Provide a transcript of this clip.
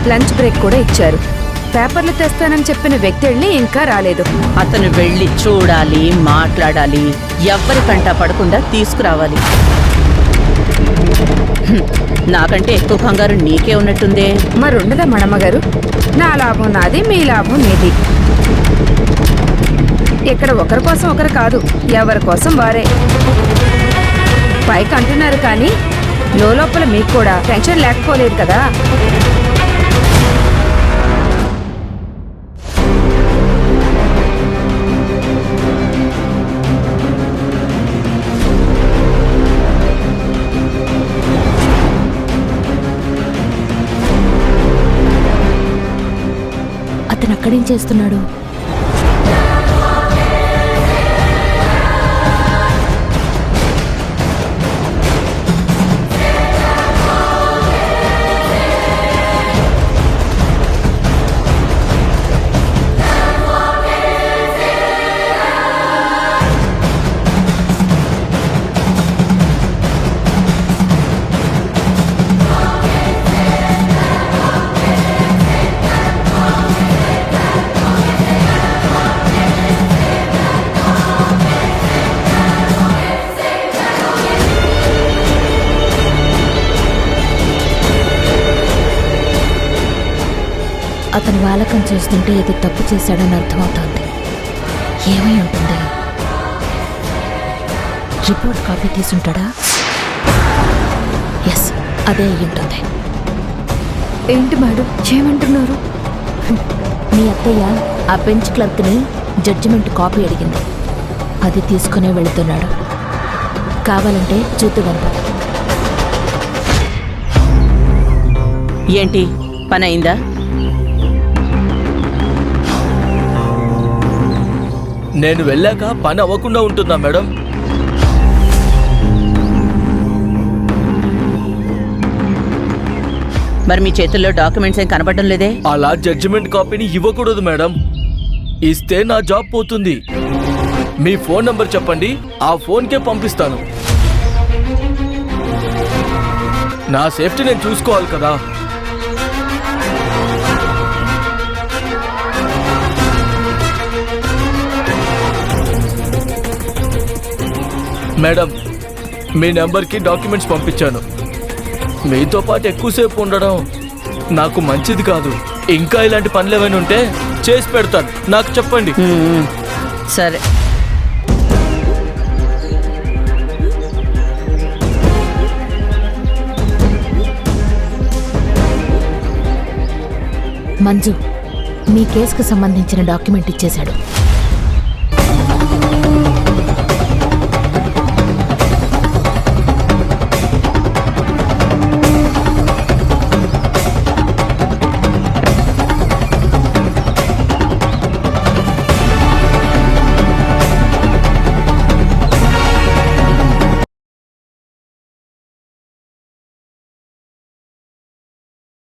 Lunch break కూడా ఇచ్చారు. పేపర్లు తెస్తానని చెప్పిన వ్యక్తి వెళ్ళి ఇంకా రాలేదు. అతను వెళ్ళి చూడాలి, మాట్లాడాలి, ఎవ్వరికంట పడకుండా తీసుకురావాలి. నాకంటే ఎక్కువ కంగారు నీకే ఉన్నట్టుందే. మరుండదా మణమ్మగారు? నా లాభం నాది, మీ లాభం మీది. ఇక్కడ ఒకరి కోసం ఒకరు కాదు, ఎవరి కోసం వారే. పైకి అంటున్నారు కానీ లోపల మీకు కూడా టెన్షన్ లేకపోలేదు కదా. అతను అక్కడేం చేస్తున్నాడు? అతను వాలకం చేస్తుంటే ఏదో తప్పు చేశాడని అర్థమవుతోంది. ఏమై ఉంటుంది? Report copy తీసుంటాడా? ఎస్, అదే అయ్యి ఉంటుంది. ఏంటి మేడం ఏమంటున్నారు? మీ అత్తయ్య ఆ బెంచ్ క్లర్క్ని జడ్జిమెంట్ కాపీ అడిగింది. అది తీసుకునే వెళుతున్నాడు. కావాలంటే చూద్దుగంప. ఏంటి పని అయిందా? నేను వెళ్ళాక పని అవ్వకుండా ఉంటుందా మేడం? మరి మీ చేతుల్లో డాక్యుమెంట్స్ ఏం కనబడడం లేదే? అలా జడ్జిమెంట్ కాపీని ఇవ్వకూడదు మేడం. ఇస్తే నా జాబ్ పోతుంది. మీ ఫోన్ నంబర్ చెప్పండి, ఆ ఫోన్కే పంపిస్తాను. నా సేఫ్టీ నేను చూసుకోవాలి కదా. మేడం, మీ నెంబర్కి డాక్యుమెంట్స్ పంపించాను. మీతో పాటు ఎక్కువసేపు ఉండడం నాకు మంచిది కాదు. ఇంకా ఇలాంటి పనులు ఏమైనా ఉంటే చేసి పెడతాను, నాకు చెప్పండి. సరే. మంజు మీ కేసుకు సంబంధించిన డాక్యుమెంట్ ఇచ్చేశాడు.